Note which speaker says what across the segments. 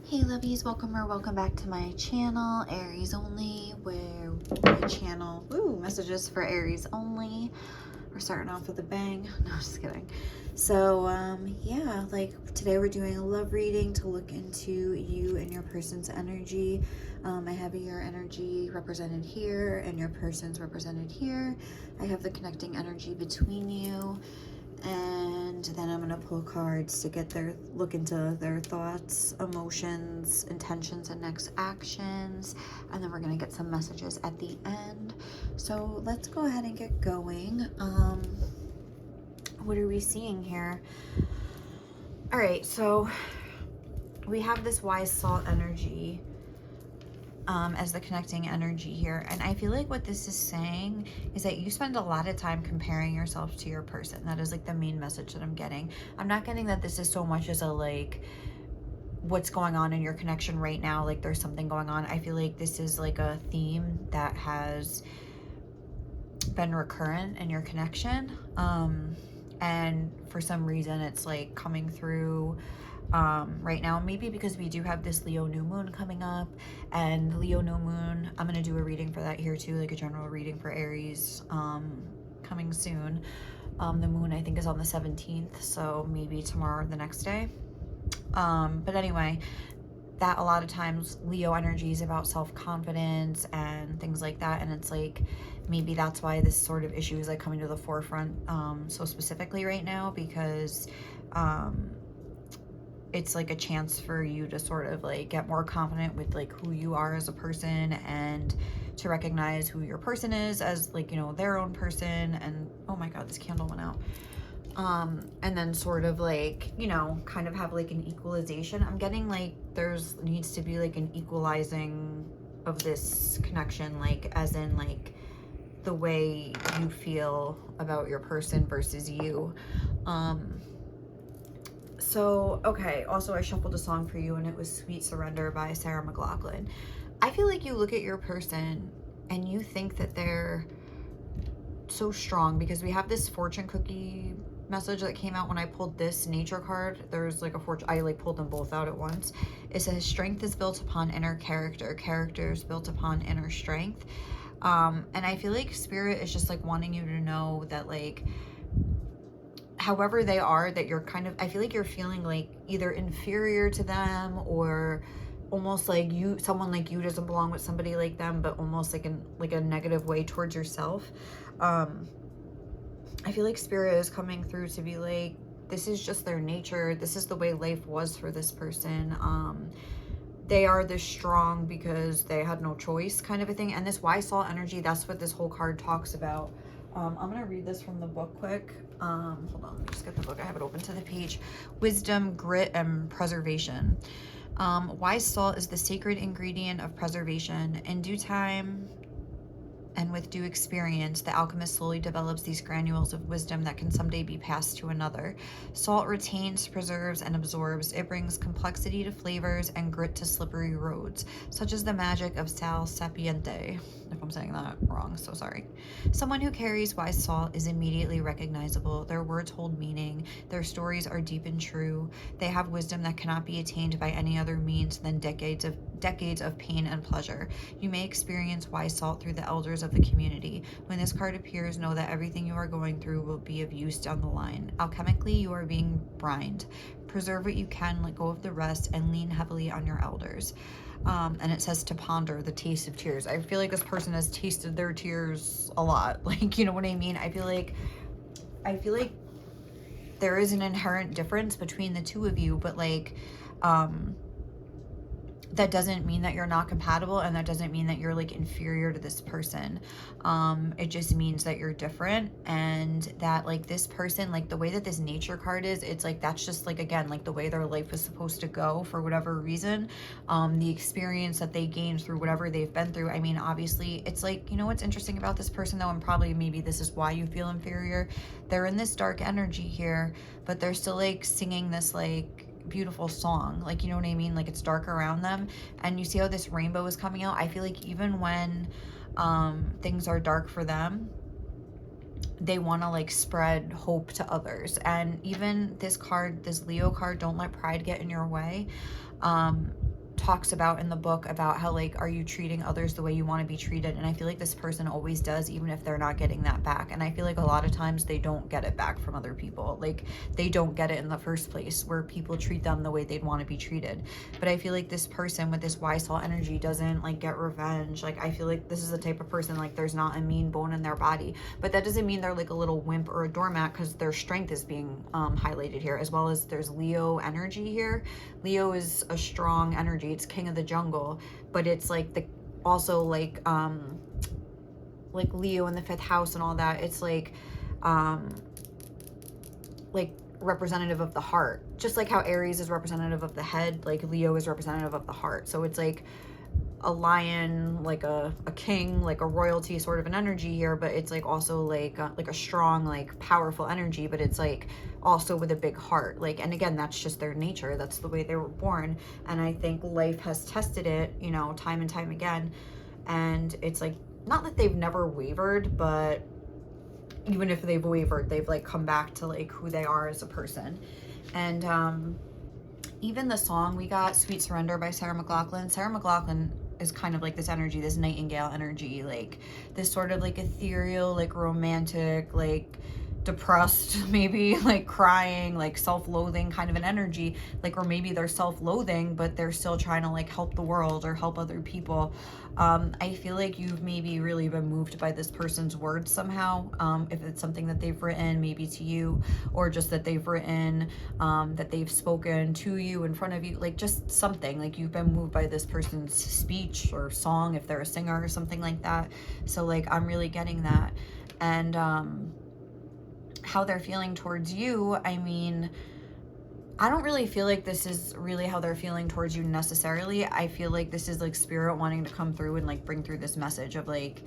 Speaker 1: Hey lovies, welcome or welcome back to my channel, Aries only, where my channel, messages for Aries only. We're starting off with a bang. No, just kidding. So, yeah, like today we're doing a love reading to look into you and your person's energy. I have your energy represented here and your person's represented here. I have the connecting energy between you. And then I'm gonna pull cards to get their look into their thoughts, emotions, intentions, and next actions. And then we're gonna get some messages at the end. So let's go ahead and get going. What are we seeing here? All right, so we have this wise salt energy as the connecting energy here. And I feel like what this is saying is that you spend a lot of time comparing yourself to your person. That is like the main message that I'm getting. I'm not getting that this is so much as a like what's going on in your connection right now, like there's something going on. I feel like this is like a theme that has been recurrent in your connection, and for some reason it's like coming through right now, maybe because we do have this Leo new moon coming up, and Leo new moon, I'm going to do a reading for that here too, like a general reading for Aries coming soon. The moon I think is on the 17th, so maybe tomorrow or the next day. But anyway, that a lot of times Leo energy is about self-confidence and things like that, and it's like maybe that's why this sort of issue is like coming to the forefront so specifically right now, because it's like a chance for you to sort of like get more confident with like who you are as a person, and to recognize who your person is as like, you know, their own person. And oh my god, this candle went out. And then sort of like, you know, kind of have like an equalization. I'm getting like there's needs to be like an equalizing of this connection, like as in like the way you feel about your person versus you. So, okay, also I shuffled a song for you and it was Sweet Surrender by Sarah McLachlan. I feel like you look at your person and you think that they're so strong, because we have this fortune cookie message that came out when I pulled this nature card. There's like a fortune, I like pulled them both out at once. It says strength is built upon inner character, character is built upon inner strength. And I feel like spirit is just like wanting you to know that like however they are, that you're kind of, I feel like you're feeling like either inferior to them, or almost like you, someone like you doesn't belong with somebody like them, but almost like in like a negative way towards yourself. I feel like spirit is coming through to be like, this is just their nature, this is the way life was for this person. They are this strong because they had no choice, kind of a thing. And this wise salt energy, that's what this whole card talks about. I'm going to read this from the book quick. Hold on, let me just get the book. I have it open to the page. Wisdom, grit, and preservation. Wise salt is the sacred ingredient of preservation. In due time and with due experience, the alchemist slowly develops these granules of wisdom that can someday be passed to another. Salt retains, preserves, and absorbs. It brings complexity to flavors and grit to slippery roads, such as the magic of sal sapiente. If I'm saying that wrong, so sorry. Someone who carries wise salt is immediately recognizable. Their words hold meaning. Their stories are deep and true. They have wisdom that cannot be attained by any other means than decades of pain and pleasure. You may experience wise salt through the elders of the community. When this card appears, know that everything you are going through will be of use down the line. Alchemically, you are being brined. Preserve what you can, let go of the rest, and lean heavily on your elders. And it says to ponder the taste of tears. I feel like this person has tasted their tears a lot. Like, you know what I mean? I feel like there is an inherent difference between the two of you, but like, that doesn't mean that you're not compatible, and that doesn't mean that you're like inferior to this person. It just means that you're different, and that like this person, like the way that this nature card is, it's like that's just like, again, like the way their life was supposed to go for whatever reason. The experience that they gained through whatever they've been through. I mean, obviously it's like, you know what's interesting about this person though, and probably maybe this is why you feel inferior, they're in this dark energy here, but they're still like singing this like beautiful song, like, you know what I mean, like it's dark around them, and you see how this rainbow is coming out. I feel like even when things are dark for them, they want to like spread hope to others. And even this card, this Leo card, don't let pride get in your way. talks about in the book about how, like, are you treating others the way you want to be treated? And I feel like this person always does, even if they're not getting that back. And I feel like a lot of times they don't get it back from other people. Like, they don't get it in the first place, where people treat them the way they'd want to be treated. But I feel like this person with this wise soul energy doesn't, like, get revenge. Like, I feel like this is the type of person, like, there's not a mean bone in their body. But that doesn't mean they're like a little wimp or a doormat, because their strength is being highlighted here, as well as there's Leo energy here. Leo is a strong energy. It's king of the jungle, but it's like the also like Leo in the 5th house and all that. It's like representative of the heart, just like how Aries is representative of the head, like Leo is representative of the heart. So it's like a lion, like a king, like a royalty sort of an energy here, but it's like also like a strong, like powerful energy, but it's like also with a big heart. Like, and again, that's just their nature. That's the way they were born. And I think life has tested it, you know, time and time again. And it's like, not that they've never wavered, but even if they've wavered, they've like come back to like who they are as a person. And even the song we got, Sweet Surrender by Sarah McLachlan. Sarah McLachlan is kind of like this energy, this nightingale energy, like this sort of like ethereal, like romantic, like depressed, maybe like crying, like self-loathing kind of an energy, like, or maybe they're self-loathing but they're still trying to like help the world or help other people. I feel like you've maybe really been moved by this person's words somehow, if it's something that they've written maybe to you, or just that they've written, that they've spoken to you in front of you, like just something, like you've been moved by this person's speech or song if they're a singer or something like that. So like I'm really getting that. And how they're feeling towards you, I mean, I don't really feel like this is really how they're feeling towards you necessarily. I feel like this is like spirit wanting to come through and like bring through this message of like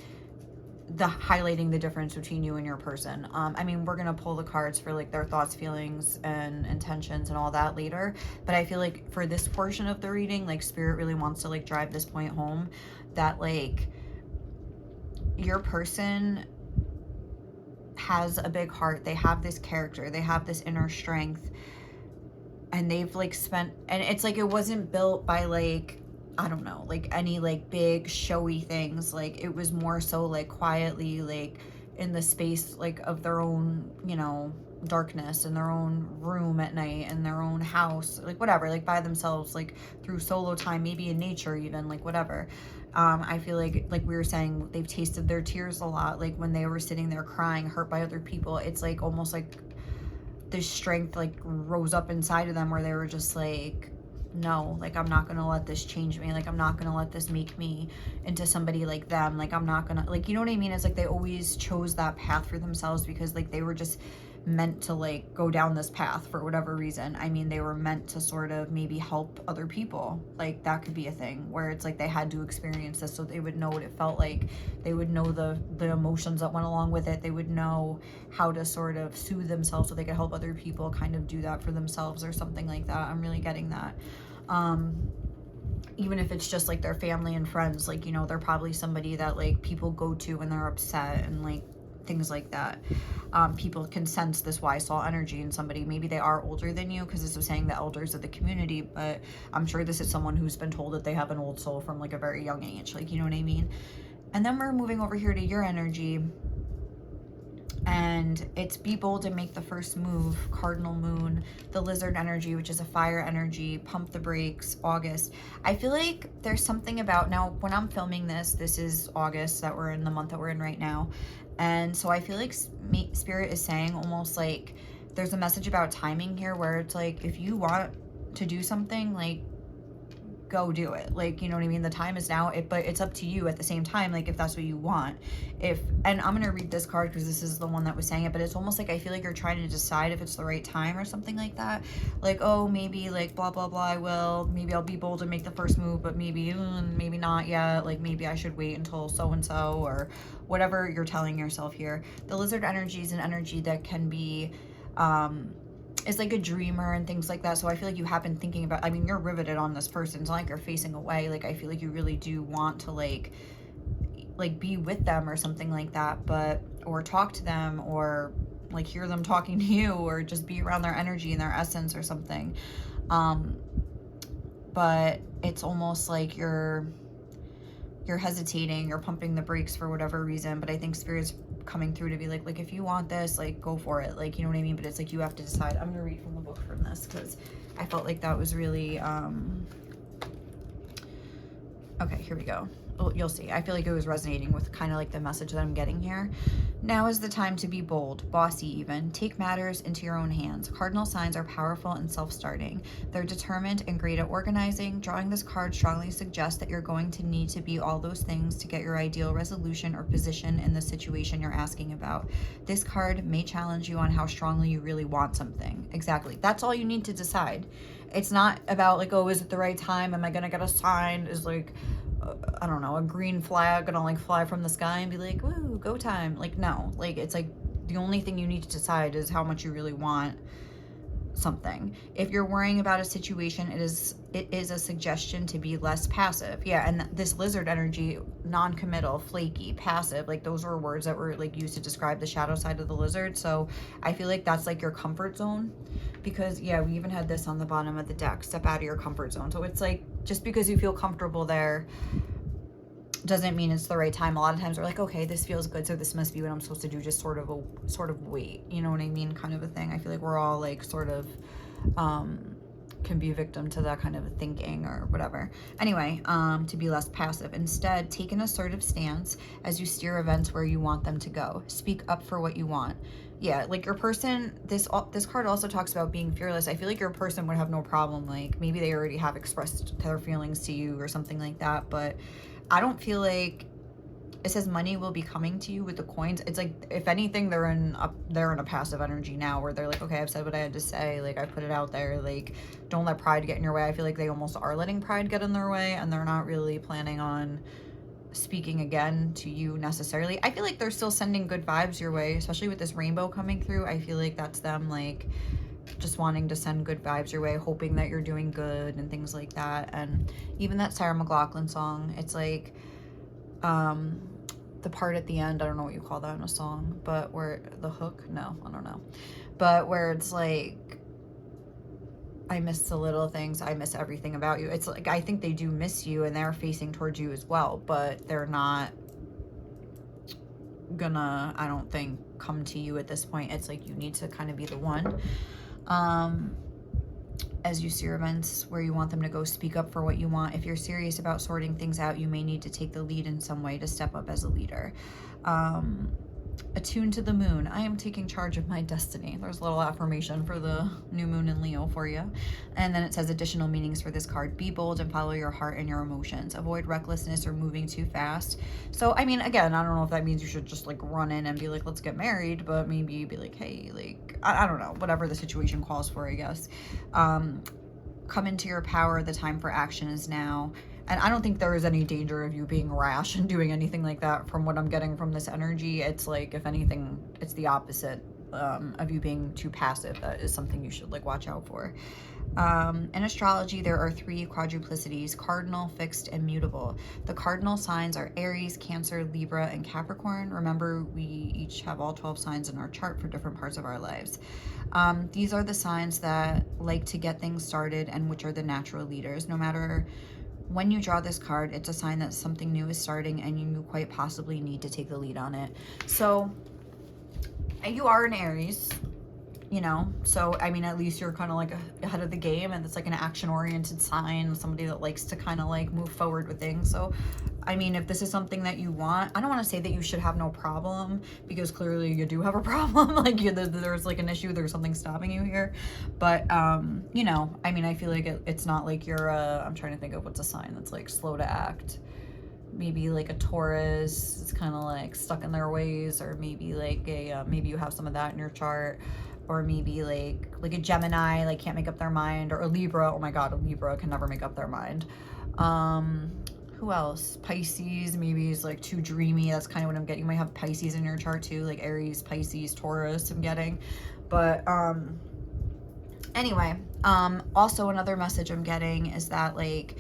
Speaker 1: the highlighting the difference between you and your person. I mean, we're gonna pull the cards for like their thoughts, feelings, and intentions and all that later, but I feel like for this portion of the reading, like spirit really wants to like drive this point home, that like your person has a big heart, they have this character, they have this inner strength, and they've like spent, and it's like it wasn't built by like, I don't know, like any like big showy things. Like it was more so like quietly, like in the space like of their own, you know, darkness, in their own room at night, in their own house, like whatever, like by themselves, like through solo time, maybe in nature even, like whatever. I feel like we were saying, they've tasted their tears a lot, like when they were sitting there crying, hurt by other people. It's like almost like this strength like rose up inside of them, where they were just like, no, like I'm not gonna let this change me, like I'm not gonna let this make me into somebody like them, like I'm not gonna, like, you know what I mean? It's like they always chose that path for themselves because like they were just meant to like go down this path for whatever reason. I mean, they were meant to sort of maybe help other people, like that could be a thing, where it's like they had to experience this so they would know what it felt like, they would know the emotions that went along with it, they would know how to sort of soothe themselves so they could help other people kind of do that for themselves or something like that. I'm really getting that. Even if it's just like their family and friends, like, you know, they're probably somebody that like people go to when they're upset and like things like that. People can sense this wise soul energy in somebody. Maybe they are older than you, because this was saying the elders of the community, but I'm sure this is someone who's been told that they have an old soul from like a very young age, like, you know what I mean? And then we're moving over here to your energy, and it's be bold and make the first move, cardinal moon, the lizard energy, which is a fire energy, pump the brakes, August. I feel like there's something about, now when I'm filming this is August, that we're in the month that we're in right now, and so I feel like spirit is saying almost like there's a message about timing here, where it's like, if you want to do something, like go do it, like, you know what I mean? The time is now, but it's up to you at the same time, like if that's what you want. And I'm gonna read this card because this is the one that was saying it, but it's almost like I feel like you're trying to decide if it's the right time or something like that, like, oh, maybe like blah blah blah, maybe I'll be bold and make the first move, but maybe not yet, like maybe I should wait until so and so, or whatever you're telling yourself here. The lizard energy is an energy that can be is like a dreamer and things like that. So I feel like you have been thinking about, I mean, you're riveted on this person. It's not like you're facing away. Like I feel like you really do want to like be with them or something like that, but, or talk to them, or like hear them talking to you, or just be around their energy and their essence or something. But but it's almost like you're hesitating, you're pumping the brakes for whatever reason. But I think Spirit's coming through to be like if you want this, like go for it, like, you know what I mean? But it's like you have to decide. I'm gonna read from the book from this because I felt like that was really okay, here we go. Well, you'll see. I feel like it was resonating with kind of like the message that I'm getting here. Now is the time to be bold, bossy even. Take matters into your own hands. Cardinal signs are powerful and self-starting. They're determined and great at organizing. Drawing this card strongly suggests that you're going to need to be all those things to get your ideal resolution or position in the situation you're asking about. This card may challenge you on how strongly you really want something. Exactly. That's all you need to decide. It's not about like, oh, is it the right time? Am I going to get a sign? Is like, I don't know, a green flag gonna like fly from the sky and be like, woo, go time. Like, no, like, it's like the only thing you need to decide is how much you really want something. If you're worrying about a situation, it is a suggestion to be less passive. Yeah, and this lizard energy, non-committal, flaky, passive, like those were words that were like used to describe the shadow side of the lizard. So I feel like that's like your comfort zone, because yeah, we even had this on the bottom of the deck, step out of your comfort zone. So it's like, just because you feel comfortable there doesn't mean it's the right time. A lot of times we're like, okay, this feels good, so this must be what I'm supposed to do. Just sort of wait, you know what I mean, kind of a thing. I feel like we're all like sort of can be a victim to that kind of thinking or whatever. Anyway, to be less passive. Instead, take an assertive stance as you steer events where you want them to go. Speak up for what you want. Yeah, like your person, this card also talks about being fearless. I feel like your person would have no problem, like maybe they already have expressed their feelings to you or something like that, but I don't feel like, it says money will be coming to you with the coins. It's like, if anything, they're in a passive energy now where they're like, okay, I've said what I had to say, like I put it out there, like don't let pride get in your way. I feel like they almost are letting pride get in their way, and they're not really planning on speaking again to you necessarily. I feel like they're still sending good vibes your way, especially with this rainbow coming through. I feel like that's them like just wanting to send good vibes your way, hoping that you're doing good and things like that. And even that Sarah McLachlan song, it's like the part at the end, I don't know what you call that in a song, but where the hook, no, I don't know, but where it's like, I miss the little things, I miss everything about you. It's like, I think they do miss you and they're facing towards you as well, but they're not gonna, I don't think, come to you at this point. It's like you need to kind of be the one. As you steer events where you want them to go, speak up for what you want. If you're serious about sorting things out, you may need to take the lead in some way to step up as a leader. Attuned to the moon. I am taking charge of my destiny. There's a little affirmation for the new moon in Leo for you. And then it says additional meanings for this card. Be bold and follow your heart and your emotions. Avoid recklessness or moving too fast. So, I mean, again, I don't know if that means you should just like run in and be like, let's get married, but maybe be like, hey, like, I don't know, whatever the situation calls for, I guess. Come into your power. The time for action is now. And I don't think there is any danger of you being rash and doing anything like that from what I'm getting from this energy. It's like, if anything, it's the opposite of you being too passive. That is something you should like watch out for. In astrology, there are 3 quadruplicities: cardinal, fixed, and mutable. The cardinal signs are Aries, Cancer, Libra, and Capricorn. Remember, we each have all 12 signs in our chart for different parts of our lives. These are the signs that like to get things started and which are the natural leaders. No matter when you draw this card, it's a sign that something new is starting and you quite possibly need to take the lead on it. So you are an Aries, you know, so I mean, at least you're kind of like ahead of the game, and it's like an action-oriented sign, somebody that likes to kind of like move forward with things. So I mean, if this is something that you want, I don't want to say that you should have no problem, because clearly you do have a problem. Like there's like an issue, there's something stopping you here. But you know, I mean, I feel like it's not like you're I'm trying to think of what's a sign that's like slow to act. Maybe like a Taurus, it's kind of like stuck in their ways, or maybe like a maybe you have some of that in your chart, or maybe like a Gemini, like can't make up their mind, or a Libra. Oh my god, a Libra can never make up their mind. Who else? Pisces, maybe is like too dreamy. That's kind of what I'm getting. You might have Pisces in your chart too, like Aries, Pisces, Taurus, I'm getting. But anyway, also another message I'm getting is that like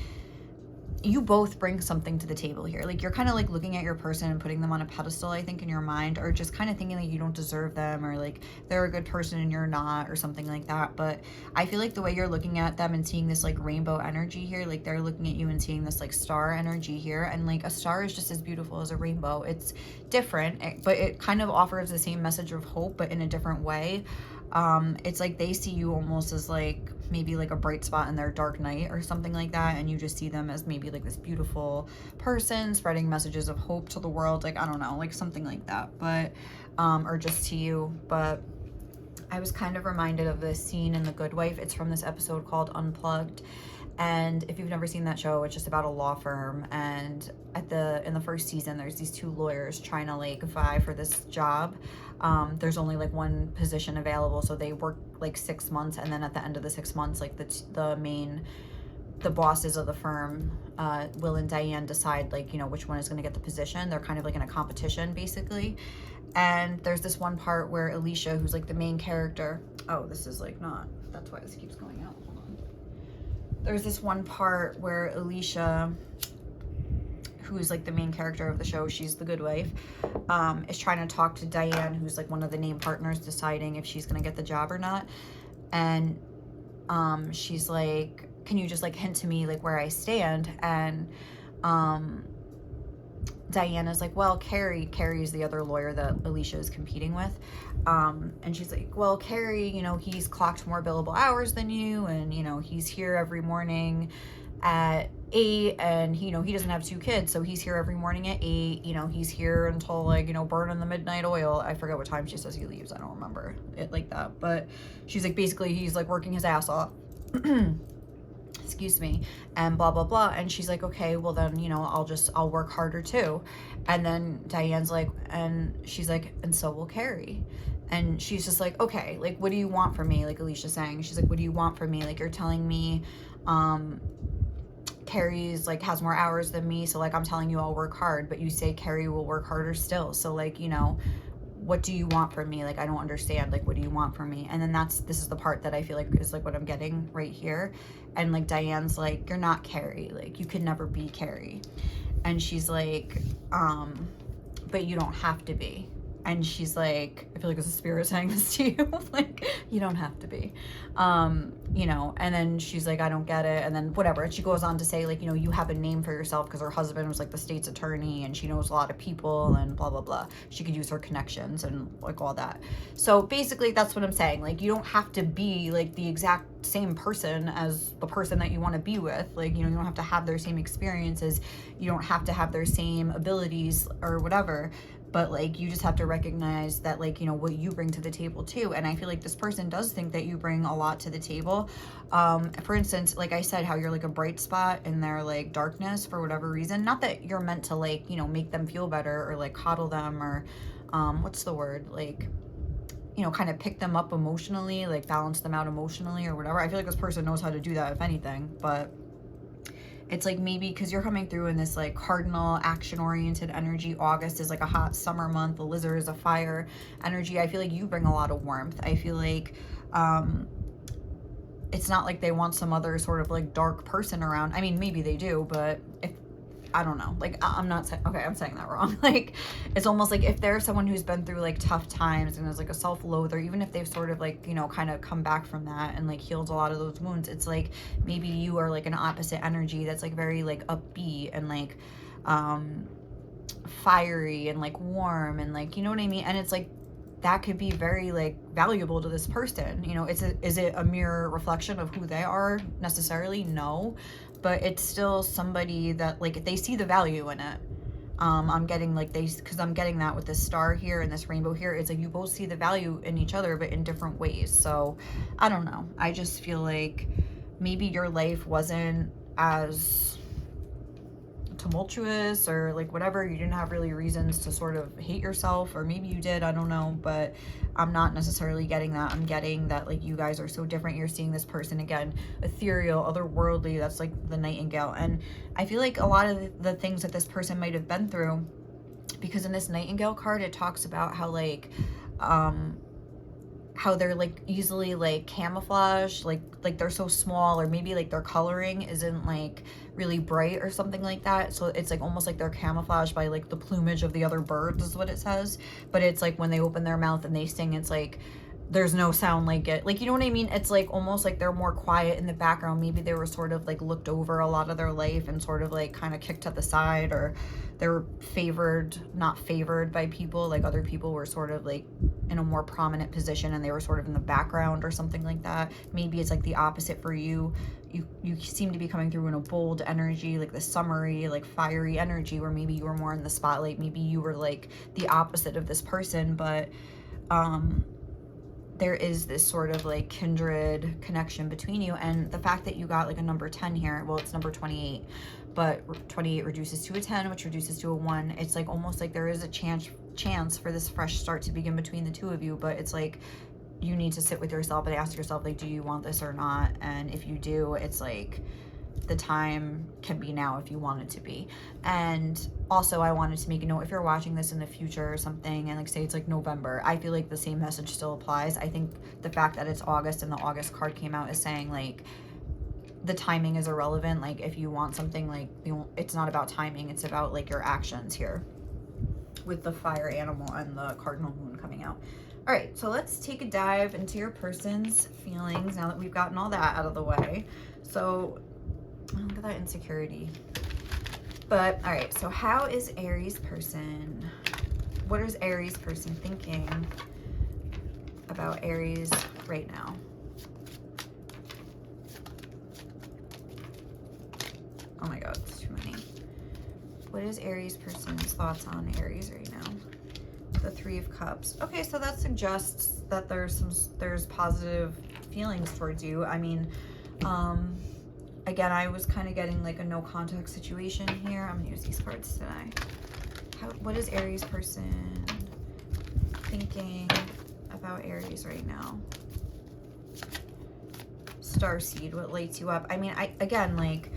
Speaker 1: you both bring something to the table here. Like, you're kind of like looking at your person and putting them on a pedestal, I think, in your mind, or just kind of thinking like you don't deserve them, or like they're a good person and you're not, or something like that. But I feel like the way you're looking at them and seeing this like rainbow energy here, like they're looking at you and seeing this like star energy here, and like a star is just as beautiful as a rainbow. It's different, but it kind of offers the same message of hope, but in a different way. It's like they see you almost as like maybe like a bright spot in their dark night or something like that, and you just see them as maybe like this beautiful person spreading messages of hope to the world, like I don't know, like something like that. But or just to you. But I was kind of reminded of this scene in The Good Wife. It's from this episode called Unplugged. And if you've never seen that show, it's just about a law firm, and in the first season there's these two lawyers trying to like vie for this job. There's only like one position available, so they work like 6 months, and then at the end of the 6 months, like the bosses of the firm, Will and Diane, decide like, you know, which one is going to get the position. They're kind of like in a competition basically. And there's this one part where Alicia, who's like the main character, oh, this is like not, that's why this keeps going out. Hold on. There's this one part where Alicia, who's like the main character of the show, she's the good wife, is trying to talk to Diane, who's like one of the name partners, deciding if she's gonna get the job or not. And she's like, can you just like hint to me like where I stand? And Diana's like, well, Carrie's the other lawyer that Alicia is competing with. And she's like, well, Carrie, you know, he's clocked more billable hours than you, and, you know, he's here every morning at 8, and, you know, he doesn't have 2 kids, so he's here every morning at 8, you know, he's here until like, you know, burning the midnight oil. I forget what time she says he leaves. I don't remember it like that, but she's like, basically he's like working his ass off. Excuse me, and blah blah blah. And she's like, okay, well then, you know, I'll work harder too. And then Diane's like, and she's like, and so will Carrie. And she's just like, okay, like, what do you want from me? Like Alicia's saying, she's like, what do you want from me? Like, you're telling me Carrie's like has more hours than me, so like I'm telling you I'll work hard, but you say Carrie will work harder still. So like, you know, what do you want from me? Like, I don't understand. Like, what do you want from me? And then this is the part that I feel like is like what I'm getting right here. And like Diane's like, you're not Carrie. Like, you could never be Carrie. And she's like, but you don't have to be. And she's like, I feel like it's a spirit saying this to you. Like, you don't have to be. You know, and then she's like, I don't get it. And then whatever. And she goes on to say, like, you know, you have a name for yourself, because her husband was like the state's attorney, and she knows a lot of people, and blah, blah, blah. She could use her connections and like all that. So basically that's what I'm saying. Like, you don't have to be like the exact same person as the person that you want to be with. Like, you know, you don't have to have their same experiences. You don't have to have their same abilities or whatever. But like, you just have to recognize that, like, you know, what you bring to the table too. And I feel like this person does think that you bring a lot to the table. For instance, like I said, how you're like a bright spot in their like darkness for whatever reason. Not that you're meant to like, you know, make them feel better or like coddle them or what's the word, like, you know, kind of pick them up emotionally, like balance them out emotionally or whatever. I feel like this person knows how to do that, if anything. But it's like, maybe because you're coming through in this like cardinal action-oriented energy. August is like a hot summer month. The lizard is a fire energy. I feel like you bring a lot of warmth. I feel like it's not like they want some other sort of like dark person around. I mean, maybe they do, but if, I don't know, like, I'm not saying, okay, I'm saying that wrong. Like, it's almost like if there's someone who's been through like tough times and is like a self-loather, even if they've sort of like, you know, kind of come back from that and like healed a lot of those wounds, it's like maybe you are like an opposite energy that's like very like upbeat and like fiery and like warm and like, you know what I mean? And it's like, that could be very like valuable to this person. You know, is it a mirror reflection of who they are necessarily? No, but it's still somebody that like, they see the value in it. I'm getting like because I'm getting that with this star here and this rainbow here. It's like you both see the value in each other, but in different ways. So I don't know. I just feel like maybe your life wasn't as tumultuous or like whatever. You didn't have really reasons to sort of hate yourself, or maybe you did, I don't know, but I'm not necessarily getting that. I'm getting that like you guys are so different. You're seeing this person again, ethereal, otherworldly. That's like the nightingale. And I feel like a lot of the things that this person might have been through, because in this nightingale card it talks about how like how they're like easily like camouflaged, like they're so small, or maybe like their coloring isn't like really bright or something like that, so it's like almost like they're camouflaged by like the plumage of the other birds is what it says. But it's like when they open their mouth and they sing, it's like there's no sound like it, like, you know what I mean? It's like almost like they're more quiet in the background. Maybe they were sort of like looked over a lot of their life and sort of like kind of kicked to the side, or they're not favored by people, like other people were sort of like in a more prominent position and they were sort of in the background or something like that. Maybe it's like the opposite for you. You seem to be coming through in a bold energy, like the summery, like fiery energy, where maybe you were more in the spotlight. Maybe you were like the opposite of this person, but there is this sort of like kindred connection between you. And the fact that you got like a number 10 here, well, it's number 28, but 28 reduces to a 10, which reduces to a 1. It's like almost like there is a chance for this fresh start to begin between the two of you, but it's like you need to sit with yourself and ask yourself, like, do you want this or not? And if you do, it's like the time can be now if you want it to be. And also, I wanted to make a note, if you're watching this in the future or something, and like say it's like November, I feel like the same message still applies. I think the fact that it's August and the August card came out is saying like the timing is irrelevant. Like if you want something, like it's not about timing, it's about like your actions here with the fire animal and the cardinal moon coming out. All right, so let's take a dive into your person's feelings now that we've gotten all that out of the way. So look at that insecurity. But all right, so how is Aries person? What is Aries person thinking about Aries right now? Oh my God, it's too many. What is Aries person's thoughts on Aries right now? The 3 of Cups. Okay, so that suggests that there's positive feelings towards you. I mean, again, I was kind of getting like a no contact situation here. I'm gonna use these cards today. What is Aries person thinking about Aries right now? Starseed, what lights you up? I mean, again, like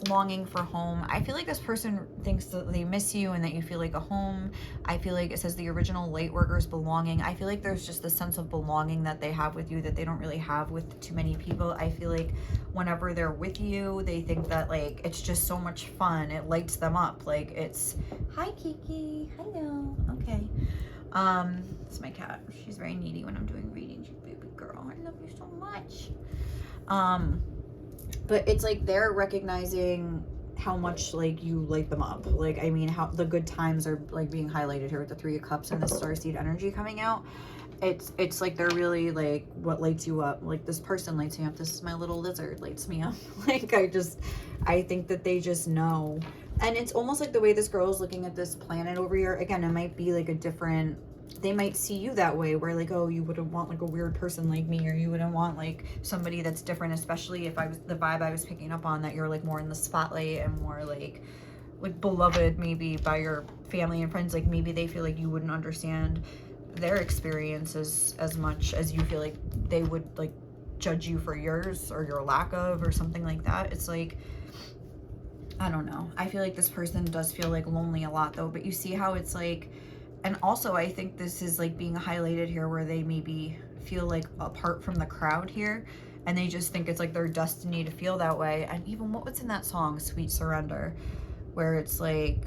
Speaker 1: longing for home. I feel like this person thinks that they miss you and that you feel like a home. I feel like it says the original light workers belonging. I feel like there's just the sense of belonging that they have with you that they don't really have with too many people. I feel like whenever they're with you, they think that like it's just so much fun. It lights them up. Like it's, hi Kiki, hello. Okay. It's my cat. She's very needy when I'm doing readings. You baby girl, I love you so much. But it's like they're recognizing how much like you light them up. Like, I mean, how the good times are like being highlighted here with the 3 of Cups and the starseed energy coming out. It's like they're really like what lights you up. Like this person lights me up. This is my little lizard lights me up. Like I think that they just know. And it's almost like the way this girl is looking at this planet over here. Again, it might be like a different, they might see you that way, where like, oh, you wouldn't want like a weird person like me, or you wouldn't want like somebody that's different, especially if the vibe I was picking up on, that you're like more in the spotlight and more like beloved maybe by your family and friends. Like maybe they feel like you wouldn't understand their experiences as much as you feel like they would like judge you for yours or your lack of, or something like that. It's like, I don't know. I feel like this person does feel like lonely a lot though, but you see how it's like, and also I think this is like being highlighted here where they maybe feel like apart from the crowd here, and they just think it's like their destiny to feel that way. And even what's in that song, Sweet Surrender, where it's like,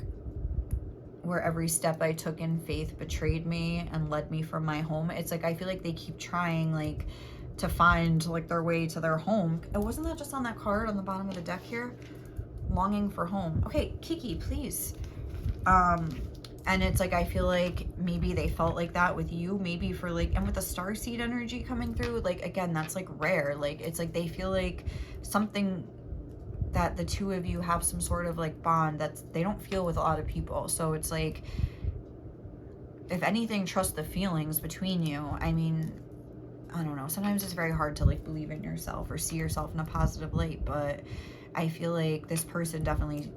Speaker 1: where every step I took in faith betrayed me and led me from my home. It's like, I feel like they keep trying like to find like their way to their home. And wasn't that just on that card on the bottom of the deck here? Longing for home. Okay, Kiki, please. And it's like, I feel like maybe they felt like that with you, maybe for like, and with the starseed energy coming through, like, again, that's like rare. Like, it's like they feel like something that the two of you have some sort of like bond that they don't feel with a lot of people. So it's like, if anything, trust the feelings between you. I mean, I don't know. Sometimes it's very hard to like believe in yourself or see yourself in a positive light, but I feel like this person definitely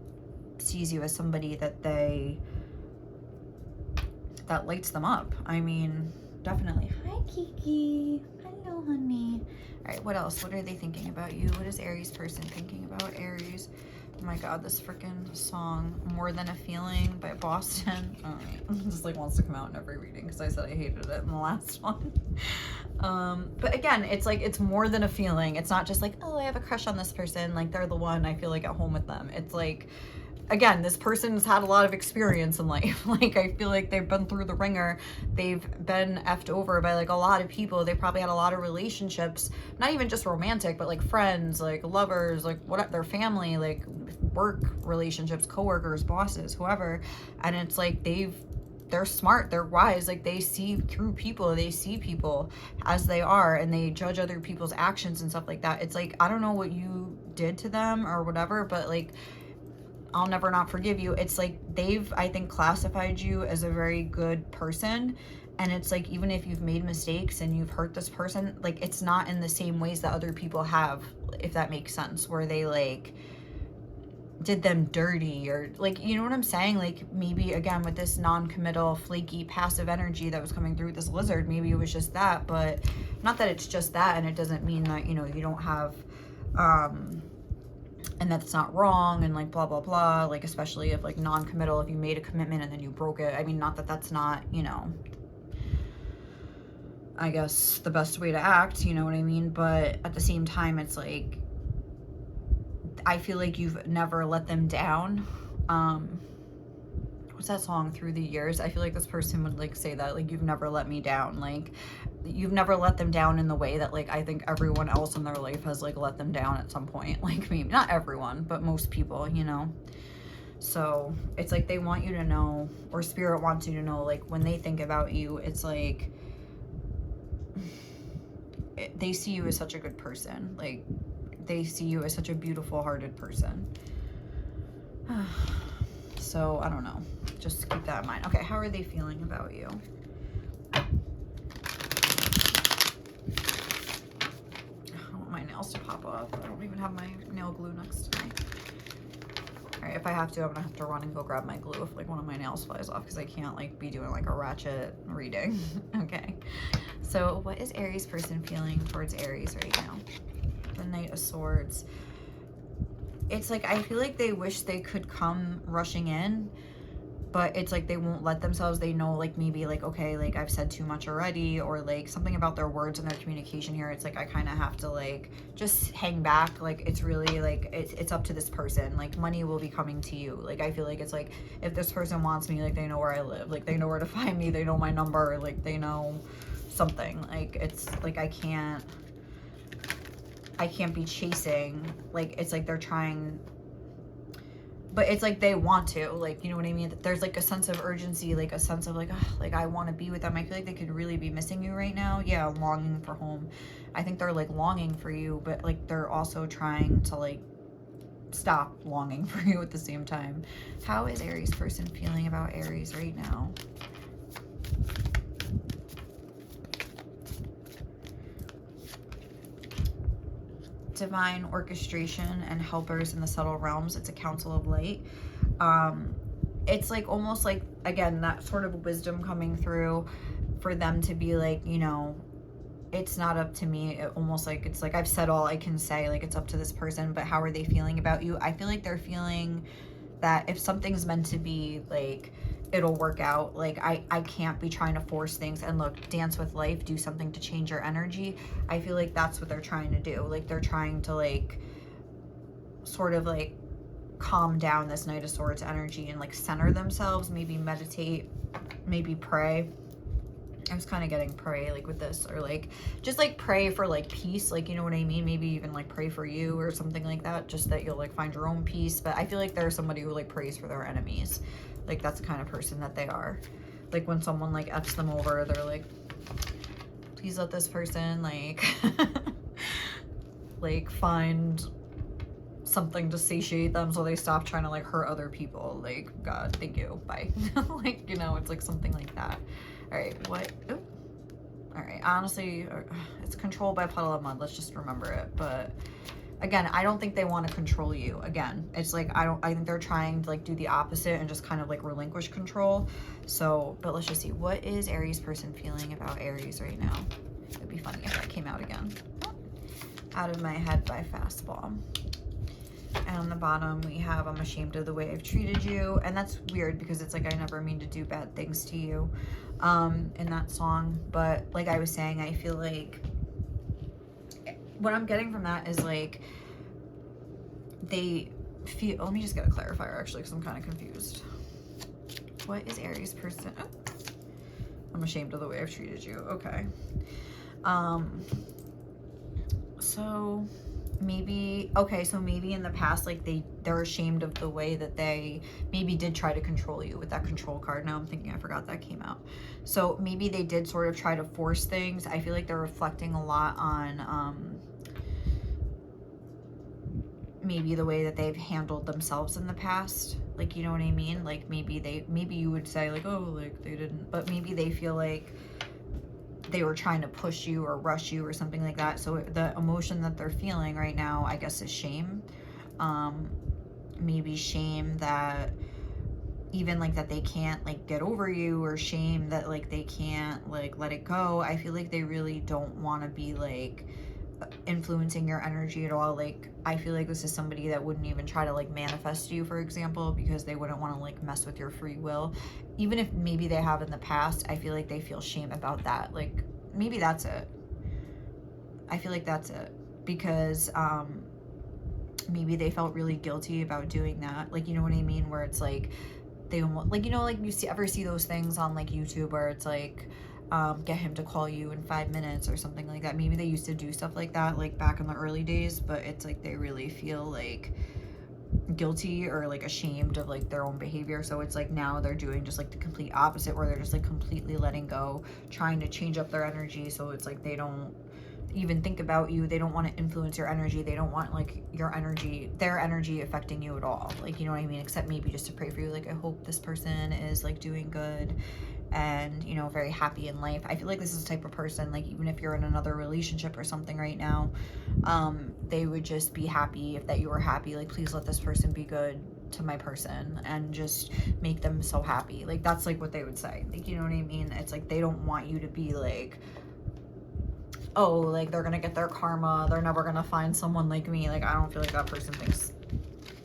Speaker 1: sees you as somebody that lights them up. I mean, definitely. Hi, Kiki. Hello, honey. All right, what else? What are they thinking about you? What is Aries person thinking about Aries? Oh my god, this freaking song, More Than a Feeling by Boston. Alright, just like wants to come out in every reading because I said I hated it in the last one. But again, it's like, it's more than a feeling. It's not just like, oh, I have a crush on this person, like they're the one, I feel like at home with them. It's like, again, this person's had a lot of experience in life. Like, I feel like they've been through the ringer. They've been effed over by like a lot of people. They probably had a lot of relationships, not even just romantic, but like friends, like lovers, like what, their family, like work relationships, coworkers, bosses, whoever. And it's like they're smart, they're wise, like they see through people, they see people as they are, and they judge other people's actions and stuff like that. It's like, I don't know what you did to them or whatever, but like, I'll never not forgive you. It's like they've, I think, classified you as a very good person. And it's like, even if you've made mistakes and you've hurt this person, like it's not in the same ways that other people have, if that makes sense, where they like did them dirty or like, you know what I'm saying? Like maybe again with this non-committal, flaky, passive energy that was coming through this lizard, maybe it was just that, but not that it's just that. And it doesn't mean that, you know, you don't have, and that's not wrong and like blah blah blah, like especially if like non-committal, if you made a commitment and then you broke it. I mean, not that that's not, you know, I guess the best way to act, you know what I mean? But at the same time, it's like, I feel like you've never let them down. What's that song, Through the Years? I feel like this person would like say that, like, you've never let me down. Like, you've never let them down in the way that like I think everyone else in their life has like let them down at some point. Like maybe not everyone, but most people, you know. So it's like they want you to know, or spirit wants you to know, like when they think about you, it's like they see you as such a good person. Like they see you as such a beautiful hearted person. So I don't know, just keep that in mind. Okay, how are they feeling about you? To pop off. I don't even have my nail glue next to me. All right, if I have to, I'm gonna have to run and go grab my glue if like one of my nails flies off, because I can't like be doing like a ratchet reading. Okay, so what is Aries person feeling towards Aries right now? The Knight of Swords. It's like, I feel like they wish they could come rushing in, but it's like they won't let themselves. They know like maybe like, okay, like I've said too much already, or like something about their words and their communication here. It's like I kind of have to like just hang back. Like it's really like it's up to this person. Like money will be coming to you. Like I feel like it's like if this person wants me, like they know where I live, like they know where to find me, they know my number, like they know something. Like it's like I can't be chasing. Like it's like they're trying, but it's like they want to, like, you know what I mean? There's like a sense of urgency, like a sense of like, oh, like I want to be with them. I feel like they could really be missing you right now. Yeah, longing for home. I think they're like longing for you, but like they're also trying to like stop longing for you at the same time. How is Aries person feeling about Aries right now? Divine orchestration and helpers in the subtle realms. It's a council of light. It's like almost like, again, that sort of wisdom coming through for them to be like, you know, it's not up to me. It almost like it's like I've said all I can say, like it's up to this person. But how are they feeling about you? I feel like they're feeling that if something's meant to be, like it'll work out. Like I can't be trying to force things. And look, dance with life, do something to change your energy. I feel like that's what they're trying to do. Like they're trying to like sort of like calm down this Knight of Swords energy and like center themselves, maybe meditate, maybe pray. I was kind of getting pray like with this, or like just like pray for like peace, like, you know what I mean? Maybe even like pray for you or something like that, just that you'll like find your own peace. But I feel like there's somebody who like prays for their enemies. Like that's the kind of person that they are. Like when someone like F's them over, they're like, please let this person like like find something to satiate them so they stop trying to like hurt other people. Like, God, thank you, bye. Like, you know, it's like something like that. All right, what? Ooh. All right, honestly, it's controlled by a puddle of mud. Let's just remember it. But again, I don't think they want to control you. Again, it's like I think they're trying to like do the opposite and just kind of like relinquish control. So, but let's just see, what is Aries person feeling about Aries right now? It'd be funny if that came out again. Out of my head by Fastball. And on the bottom, we have, I'm ashamed of the way I've treated you. And that's weird because it's like, I never mean to do bad things to you in that song. But like I was saying, I feel like what I'm getting from that is like, they feel, let me just get a clarifier actually, because I'm kind of confused. What is Aries person? Oh, I'm ashamed of the way I've treated you. Okay. So maybe, okay, so maybe in the past, like they're ashamed of the way that they maybe did try to control you with that control card. Now I'm thinking, I forgot that came out. So maybe they did sort of try to force things. I feel like they're reflecting a lot on maybe the way that they've handled themselves in the past. Like, you know what I mean? Like maybe you would say like, oh, like they didn't, but maybe they feel like they were trying to push you or rush you or something like that. So the emotion that they're feeling right now, I guess, is shame. Maybe shame that even like that they can't like get over you, or shame that like they can't like let it go. I feel like they really don't want to be like influencing your energy at all. Like I feel like this is somebody that wouldn't even try to like manifest you, for example, because they wouldn't want to like mess with your free will. Even if maybe they have in the past, I feel like they feel shame about that. Like maybe that's it. I feel like that's it, because maybe they felt really guilty about doing that. Like, you know what I mean, where it's like they almost like, you know, like you ever see those things on like YouTube where it's like get him to call you in 5 minutes or something like that. Maybe they used to do stuff like that like back in the early days, but it's like they really feel like guilty or like ashamed of like their own behavior. So it's like now they're doing just like the complete opposite, where they're just like completely letting go, trying to change up their energy. So it's like they don't even think about you. They don't want to influence your energy. They don't want like your energy, their energy affecting you at all. Like, you know what I mean? Except maybe just to pray for you. Like, I hope this person is like doing good and, you know, very happy in life. I feel like this is the type of person, like even if you're in another relationship or something right now, they would just be happy if that you were happy. Like, please let this person be good to my person and just make them so happy. Like, that's like what they would say. Like, you know what I mean? It's like they don't want you to be like, oh, like they're gonna get their karma, they're never gonna find someone like me. Like, I don't feel like that person thinks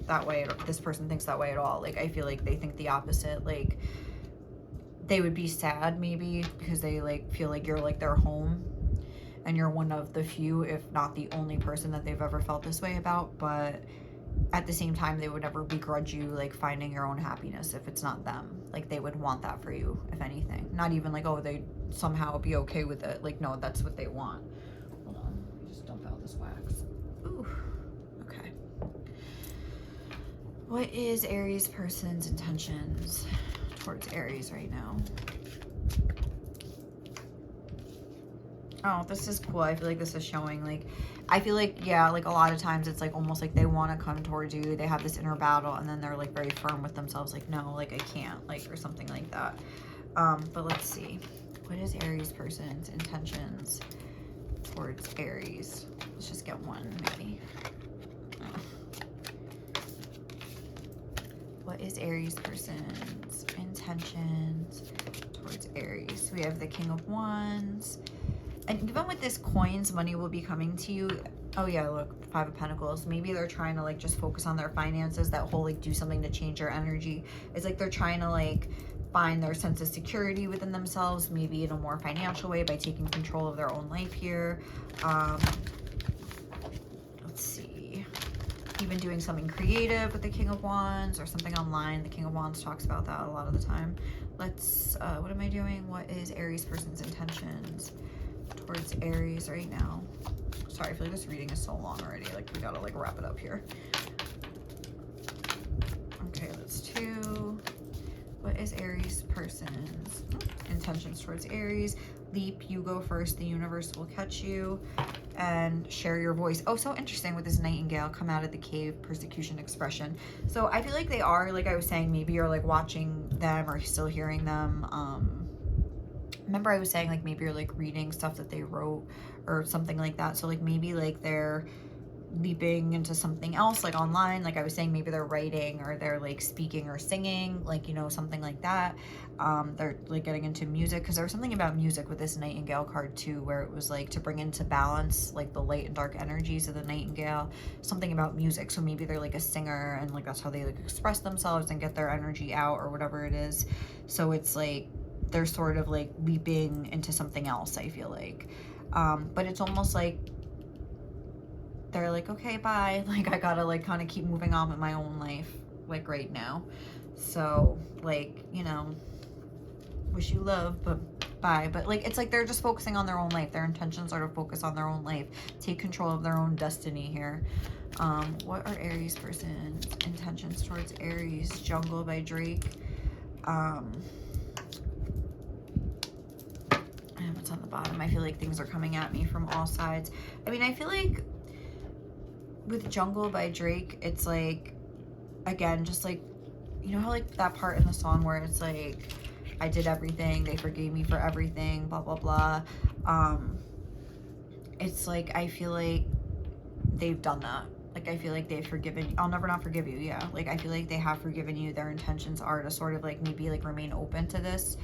Speaker 1: that way, or this person thinks that way at all. Like, I feel like they think the opposite. Like, they would be sad maybe because they like feel like you're like their home and you're one of the few, if not the only person that they've ever felt this way about. But at the same time, they would never begrudge you like finding your own happiness if it's not them. Like, they would want that for you, if anything. Not even like, oh, they somehow be okay with it. Like, no, that's what they want. Hold on, let me just dump out this wax. Ooh, okay. What is Aries person's intentions towards Aries right now? Oh, this is cool. I feel like this is showing, like, I feel like, yeah, like a lot of times it's like almost like they want to come towards you. They have this inner battle and then they're like very firm with themselves. Like, no, like I can't, like, or something like that. But let's see. What is Aries person's intentions towards Aries? Let's just get one, maybe. What is Aries person's intentions towards Aries? We have the King of Wands. And even with this coins, money will be coming to you. Oh yeah, look, Five of Pentacles. Maybe they're trying to like just focus on their finances. That whole like do something to change your energy. It's like they're trying to like find their sense of security within themselves, maybe in a more financial way by taking control of their own life here. Let's see. Even doing something creative with the King of Wands or something online. The King of Wands talks about that a lot of the time. Let's, what am I doing? What is Aries person's intentions towards Aries right now? Sorry, I feel like this reading is so long already. Like, we gotta like wrap it up here. Okay, that's 2. What is Aries person's intentions towards Aries? Leap, you go first, the universe will catch you, and share your voice. Oh, so interesting with this nightingale, come out of the cave, persecution, expression. So I feel like they are, like I was saying, maybe you're like watching them or still hearing them. Remember I was saying like maybe you're like reading stuff that they wrote or something like that. So like maybe like they're leaping into something else, like online, like I was saying, maybe they're writing or they're like speaking or singing, like, you know, something like that. They're like getting into music, because there was something about music with this Nightingale card too, where it was like to bring into balance like the light and dark energies of the Nightingale, something about music. So maybe they're like a singer, and like that's how they like express themselves and get their energy out or whatever it is. So it's like they're sort of like leaping into something else, I feel like. But it's almost like they're like, okay, bye. Like, I gotta like kind of keep moving on with my own life, like right now. So like, you know, wish you love, but bye. But like, it's like they're just focusing on their own life. Their intentions are to focus on their own life, take control of their own destiny here. What are Aries person's intentions towards Aries? Jungle by Drake. And what's on the bottom? I feel like things are coming at me from all sides. I mean, I feel like with Jungle by Drake, it's like, again, just like, you know how like that part in the song where it's like, I did everything, they forgave me for everything, blah blah blah. It's like, I feel like they've done that. Like, I feel like they've forgiven you. I'll never not forgive you. Yeah, like I feel like they have forgiven you. Their intentions are to sort of like maybe like remain open to this.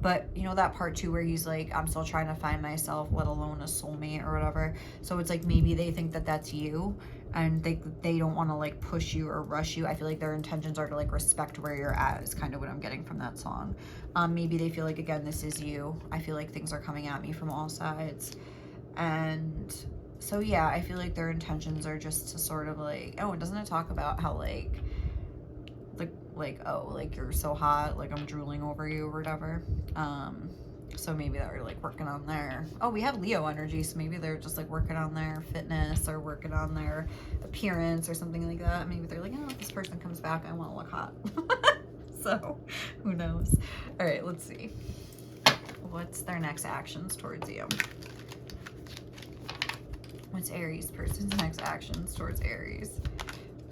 Speaker 1: But you know that part too where he's like, I'm still trying to find myself, let alone a soulmate or whatever. So it's like maybe they think that that's you, and they don't want to like push you or rush you. I feel like their intentions are to like respect where you're at, is kind of what I'm getting from that song. Maybe they feel like, again, this is you. I feel like things are coming at me from all sides. And so yeah, I feel like their intentions are just to sort of like, oh, and doesn't it talk about how like oh, like you're so hot, like I'm drooling over you or whatever. So maybe they're like working on their, oh, we have Leo energy, so maybe they're just like working on their fitness or working on their appearance or something like that. Maybe they're like, oh, if this person comes back, I want to look hot. So who knows? All right, let's see. What's their next actions towards you? What's Aries person's next actions towards Aries?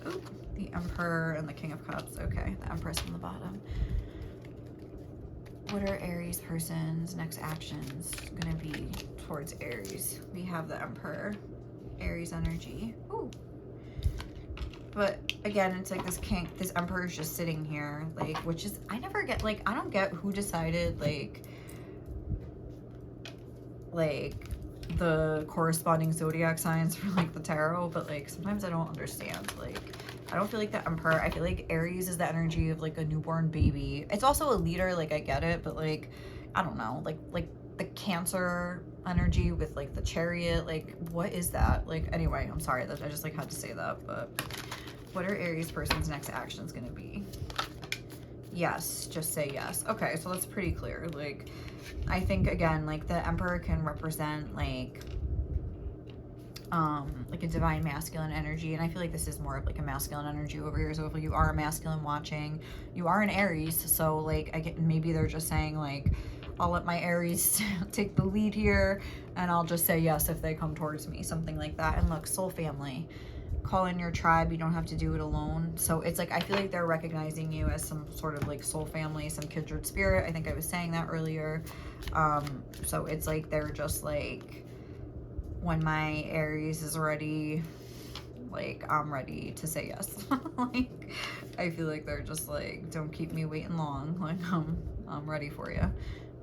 Speaker 1: Ooh, the Emperor and the King of Cups. Okay, the Empress on the bottom. What are Aries person's next actions gonna be towards Aries? We have the Emperor, Aries energy. Ooh. But again, it's like this Emperor is just sitting here, like, which is, I never get, like, I don't get who decided, like the corresponding zodiac signs for like the tarot, but like sometimes I don't understand. Like, I don't feel like the Emperor. I feel like Aries is the energy of like a newborn baby. It's also a leader, like I get it, but like I don't know, like the Cancer energy with like the Chariot, like what is that? Like, anyway, I'm sorry that I just like had to say that. But what are Aries person's next actions gonna be? Yes, just say yes. Okay, so that's pretty clear. Like, I think again, like the Emperor can represent like a divine masculine energy, and I feel like this is more of like a masculine energy over here. So if you are a masculine watching, you are an Aries, so like maybe they're just saying like, I'll let my Aries take the lead here, and I'll just say yes if they come towards me, something like that. And look, soul family, call in your tribe. You don't have to do it alone. So it's like, I feel like they're recognizing you as some sort of like soul family, some kindred spirit. I think I was saying that earlier. So it's like they're just like, when my Aries is ready, like I'm ready to say yes. Like, I feel like they're just like, don't keep me waiting long. Like, I'm ready for you.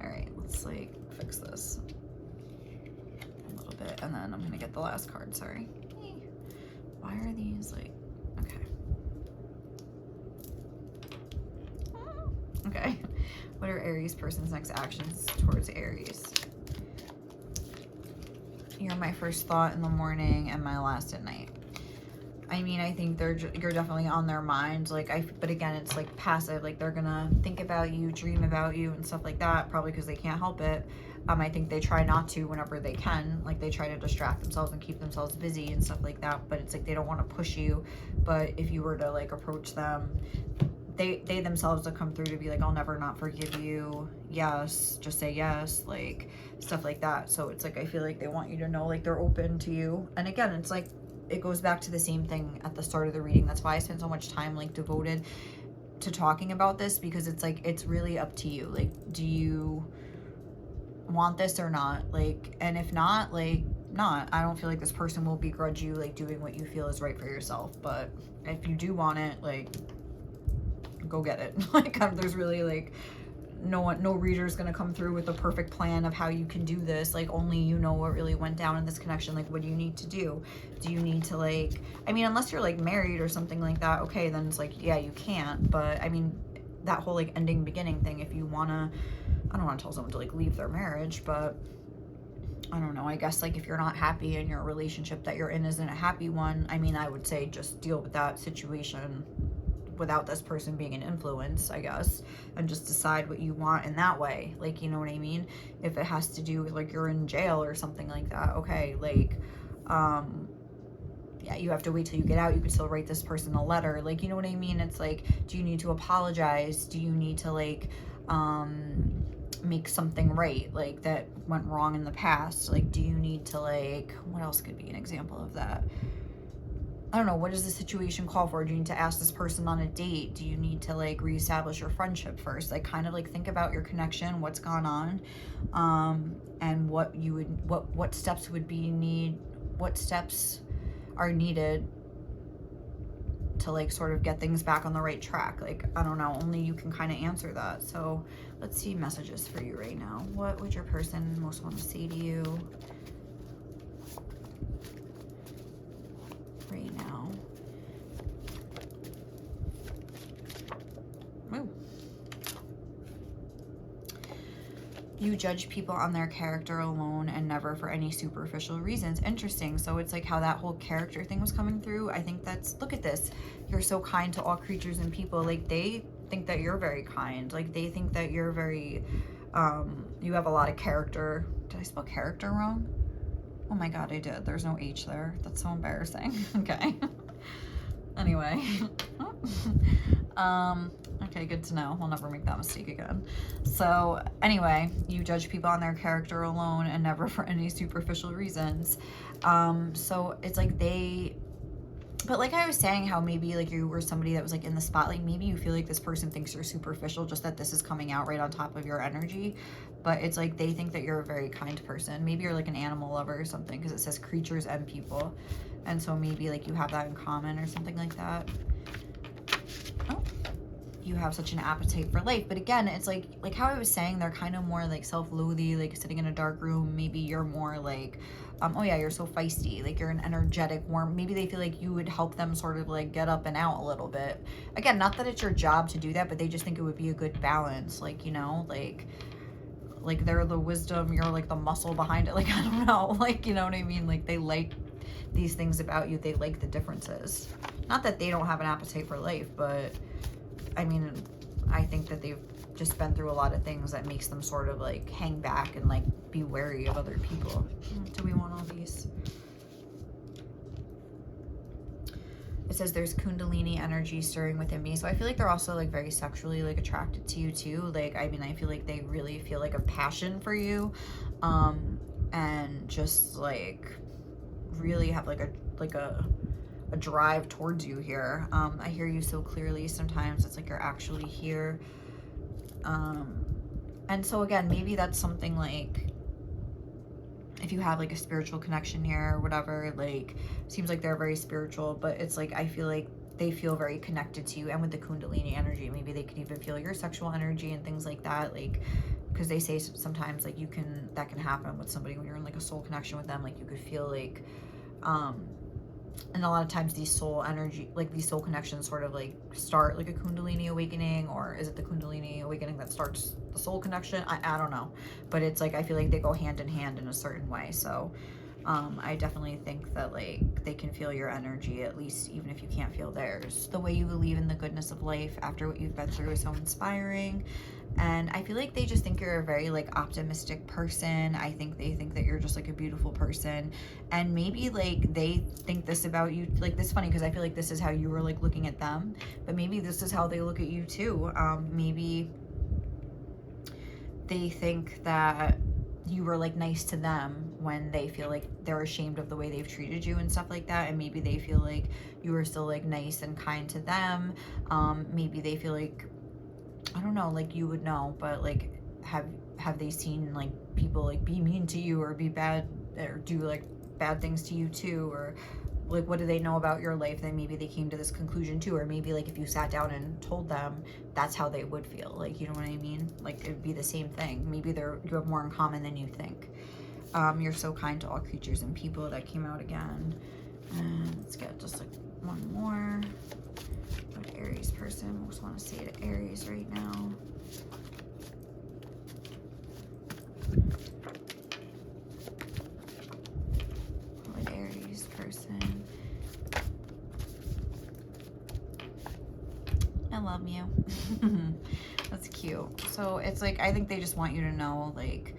Speaker 1: All right, let's like fix this a little bit, and then I'm gonna get the last card. Sorry. Why are these like, okay. Okay. What are Aries person's next actions towards Aries? You're my first thought in the morning and my last at night. I mean, I think you're definitely on their mind. Like, but again, it's like passive. Like, they're gonna think about you, dream about you, and stuff like that. Probably because they can't help it. I think they try not to whenever they can. Like, they try to distract themselves and keep themselves busy and stuff like that. But it's like they don't want to push you. But if you were to like approach them, they themselves will come through to be like, I'll never not forgive you. Yes, just say yes, like stuff like that. So it's like, I feel like they want you to know like they're open to you. And again, it's like, it goes back to the same thing at the start of the reading. That's why I spend so much time like devoted to talking about this, because it's like, it's really up to you. Like, do you want this or not? Like, and if not, like, not. I don't feel like this person will begrudge you like doing what you feel is right for yourself. But if you do want it, like, go get it. Like, there's really like no reader's gonna come through with a perfect plan of how you can do this. Like, only you know what really went down in this connection. Like, what do you need to do? Do you need to, like, I mean, unless you're like married or something like that, okay, then it's like, yeah, you can't. But I mean, that whole like ending beginning thing, if you wanna, I don't want to tell someone to like leave their marriage, but I don't know, I guess like if you're not happy and your relationship that you're in isn't a happy one, I mean, I would say just deal with that situation without this person being an influence, I guess, and just decide what you want in that way. Like, you know what I mean? If it has to do with like you're in jail or something like that, okay, like, yeah, you have to wait till you get out. You could still write this person a letter. Like, you know what I mean? It's like, do you need to apologize? Do you need to like, make something right, like that went wrong in the past? Like, do you need to like, what else could be an example of that? I don't know, what does the situation call for? Do you need to ask this person on a date? Do you need to like reestablish your friendship first? Like, kind of like think about your connection, what's gone on, and what you would, what steps would be what steps are needed to like sort of get things back on the right track. Like, I don't know, only you can kind of answer that. So let's see messages for you right now. What would your person most want to say to you right now? Ooh. You judge people on their character alone and never for any superficial reasons. Interesting. So it's like how that whole character thing was coming through. I think that's, look at this. You're so kind to all creatures and people. Like, they think that you're very kind. Like, they think that you're very, you have a lot of character. Did I spell character wrong? Oh my God, I did. There's no H there. That's so embarrassing. Okay. Anyway. Okay, good to know. We'll never make that mistake again. So anyway, you judge people on their character alone and never for any superficial reasons. So it's like but like I was saying, how maybe like you were somebody that was like in the spotlight, maybe you feel like this person thinks you're superficial, just that this is coming out right on top of your energy. But it's like they think that you're a very kind person. Maybe you're like an animal lover or something, because it says creatures and people. And so maybe like you have that in common or something like that. Oh, you have such an appetite for life. But again, it's like how I was saying, they're kind of more like self-loathy, like sitting in a dark room. Maybe you're more like, oh yeah, you're so feisty, like you're an energetic, warm. Maybe they feel like you would help them sort of like get up and out a little bit. Again, not that it's your job to do that, but they just think it would be a good balance. Like, you know, like they're the wisdom, you're like the muscle behind it. Like, I don't know, like, you know what I mean? Like, they like these things about you. They like the differences. Not that they don't have an appetite for life, but I mean, I think that they've just been through a lot of things that makes them sort of like hang back and like be wary of other people. Do we want all these? It says there's Kundalini energy stirring within me. So I feel like they're also like very sexually like attracted to you too. Like, I mean, I feel like they really feel like a passion for you, and just like really have like a drive towards you here. I hear you so clearly. Sometimes it's like you're actually here. And so again, maybe that's something like, if you have like a spiritual connection here or whatever, like, seems like they're very spiritual, but it's like, I feel like they feel very connected to you. And with the Kundalini energy, maybe they could even feel your sexual energy and things like that. Like, because they say sometimes like that can happen with somebody when you're in like a soul connection with them. Like, you could feel like, and a lot of times these soul energy, like these soul connections sort of like start like a Kundalini awakening, or is it the Kundalini awakening that starts the soul connection? I don't know, but it's like, I feel like they go hand in hand in a certain way. So I definitely think that like they can feel your energy, at least even if you can't feel theirs. The way you believe in the goodness of life after what you've been through is so inspiring. And I feel like they just think you're a very like optimistic person. I think they think that you're just like a beautiful person, and maybe like they think this about you. Like, this is funny because I feel like this is how you were like looking at them, but maybe this is how they look at you too. Maybe they think that you were like nice to them when they feel like they're ashamed of the way they've treated you and stuff like that. And maybe they feel like you were still like nice and kind to them. Maybe they feel like, I don't know, like you would know, but like have they seen like people like be mean to you or be bad or do like bad things to you too, or like what do they know about your life that maybe they came to this conclusion too, or maybe like if you sat down and told them, that's how they would feel. Like, you know what I mean? Like, it'd be the same thing. Maybe you have more in common than you think. You're so kind to all creatures and people. That came out again. And let's get just like one more. What Aries person most want to say to Aries right now? What Aries person? I love you. That's cute. So it's like, I think they just want you to know, like,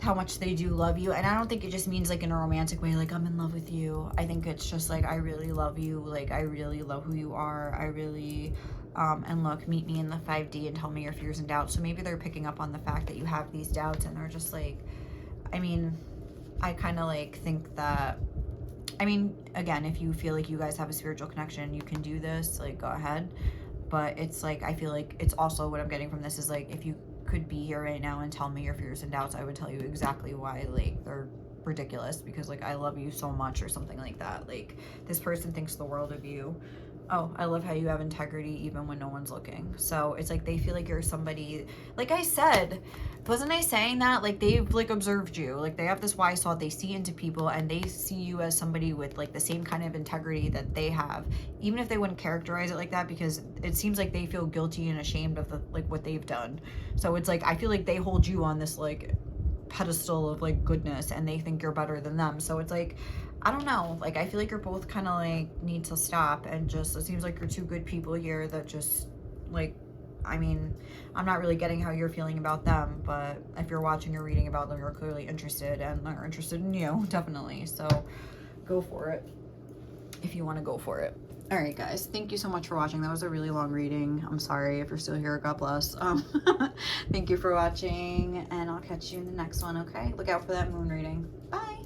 Speaker 1: how much they do love you. And I don't think it just means like in a romantic way, like I'm in love with you. I think it's just like, I really love you. Like, I really love who you are. I really, and look, meet me in the 5D and tell me your fears and doubts. So maybe they're picking up on the fact that you have these doubts, and they're just like, I mean, I kind of like think that, I mean, again, if you feel like you guys have a spiritual connection, you can do this, like, go ahead. But it's like, I feel like it's also, what I'm getting from this is like, if you could be here right now and tell me your fears and doubts, I would tell you exactly why, like, they're ridiculous, because like, I love you so much, or something like that. Like, this person thinks the world of you. Oh, I love how you have integrity even when no one's looking. So it's like, they feel like you're somebody, like I said, wasn't I saying that? Like, they've like observed you. Like, they have this wise thought, they see into people, and they see you as somebody with like the same kind of integrity that they have, even if they wouldn't characterize it like that, because it seems like they feel guilty and ashamed of the, like, what they've done. So it's like, I feel like they hold you on this like pedestal of like goodness, and they think you're better than them. So it's like, I don't know, like, I feel like you're both kind of like need to stop, and just, it seems like you're two good people here that just like, I mean, I'm not really getting how you're feeling about them, but if you're watching or reading about them, you're clearly interested, and they're interested in you, definitely. So go for it if you want to go for it. All right, guys, thank you so much for watching. That was a really long reading. I'm sorry if you're still here. God bless. Thank you for watching, and I'll catch you in the next one, okay? Look out for that moon reading. Bye.